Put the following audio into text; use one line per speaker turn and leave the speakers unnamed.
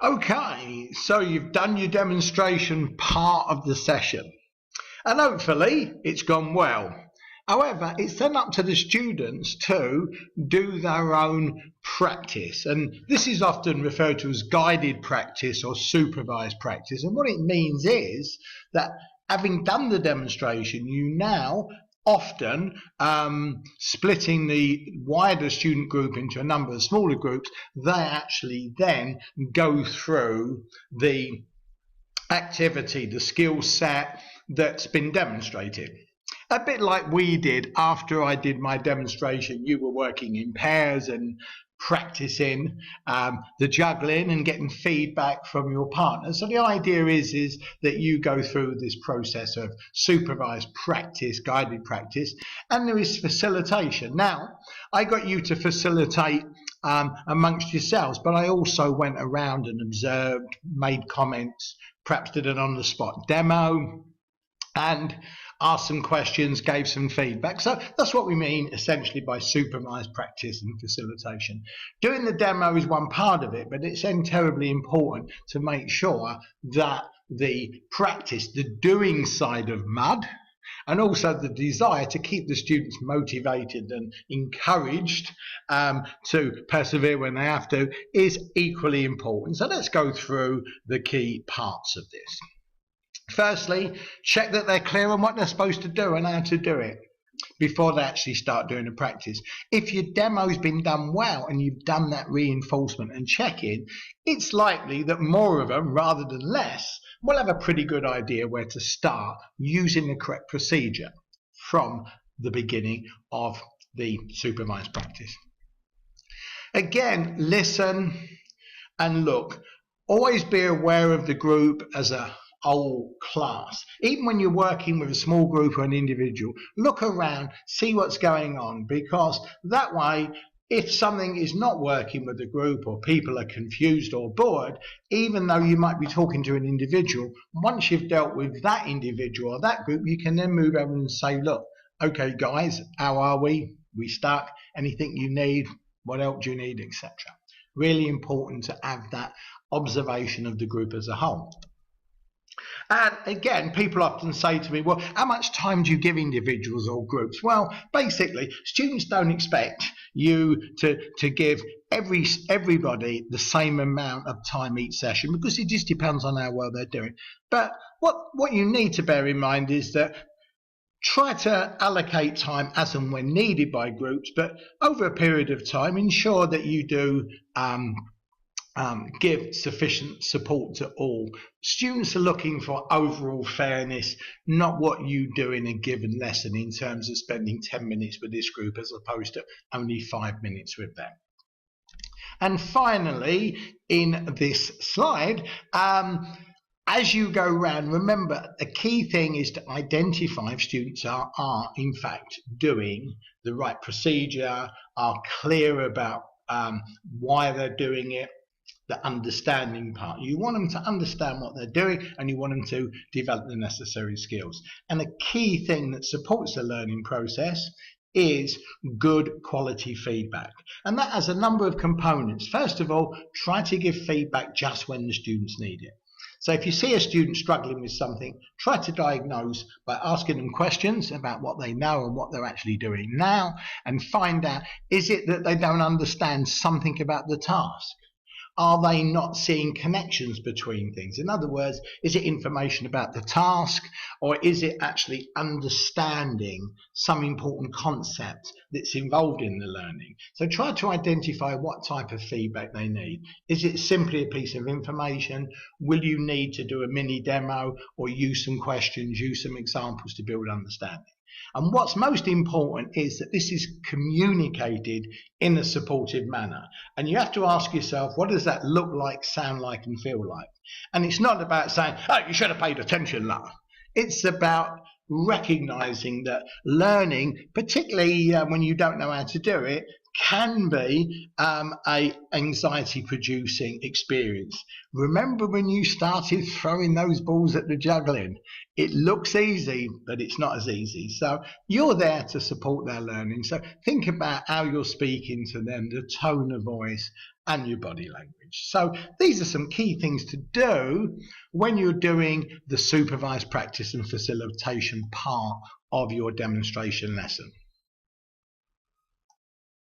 Okay, so you've done your demonstration part of the session and hopefully it's gone well. However, it's then up to the students to do their own practice, and this is often referred to as guided practice or supervised practice. And what it means is that having done the demonstration, you now often splitting the wider student group into a number of smaller groups, they actually then go through the activity, the skill set that's been demonstrated. A bit like we did after I did my demonstration. You were working in pairs and practicing the juggling and getting feedback from your partner. So the idea is that you go through this process of supervised practice, guided practice, and there is facilitation. Now, I got you to facilitate amongst yourselves, but I also went around and observed, made comments, perhaps did an on-the-spot demo, and asked some questions, gave some feedback. So that's what we mean essentially by supervised practice and facilitation. Doing the demo is one part of it, but it's then terribly important to make sure that the practice, the doing side of MUD, and also the desire to keep the students motivated and encouraged to persevere when they have to, is equally important. So let's go through the key parts of this. Firstly, check that they're clear on what they're supposed to do and how to do it before they actually start doing the practice. If your demo's been done well and you've done that reinforcement and check-in, it's likely that more of them, rather than less, will have a pretty good idea where to start using the correct procedure from the beginning of the supervised practice. Again, listen and look. Always be aware of the group as a whole class. Even when you're working with a small group or an individual, look around, see what's going on, because that way, if something is not working with the group or people are confused or bored, even though you might be talking to an individual, once you've dealt with that individual or that group, you can then move over and say, look, okay guys, how are we? We stuck? Anything you need? What else do you need, etc. Really important to have that observation of the group as a whole. And again, people often say to me, well, how much time do you give individuals or groups? Well, basically, students don't expect you to give everybody the same amount of time each session, because it just depends on how well they're doing. But what you need to bear in mind is that try to allocate time as and when needed by groups, but over a period of time, ensure that you do give sufficient support to all. Students are looking for overall fairness, not what you do in a given lesson in terms of spending 10 minutes with this group as opposed to only 5 minutes with them. And finally, in this slide, as you go around, remember the key thing is to identify if students are in fact doing the right procedure, are clear about why they're doing it, the understanding part. You want them to understand what they're doing and you want them to develop the necessary skills. And a key thing that supports the learning process is good quality feedback. And that has a number of components. First of all, try to give feedback just when the students need it. So if you see a student struggling with something, try to diagnose by asking them questions about what they know and what they're actually doing now, and find out, is it that they don't understand something about the task? Are they not seeing connections between things? In other words, is it information about the task, or is it actually understanding some important concept that's involved in the learning? So try to identify what type of feedback they need. Is it simply a piece of information? Will you need to do a mini demo or use some questions, use some examples to build understanding? And what's most important is that this is communicated in a supportive manner. And you have to ask yourself, what does that look like, sound like, and feel like? And it's not about saying, oh, you should have paid attention now. It's about recognizing that learning, particularly when you don't know how to do it, can be a anxiety producing experience. Remember when you started throwing those balls at the juggling? It looks easy, but it's not as easy. So you're there to support their learning. So think about how you're speaking to them, the tone of voice, and your body language. So these are some key things to do when you're doing the supervised practice and facilitation part of your demonstration lesson.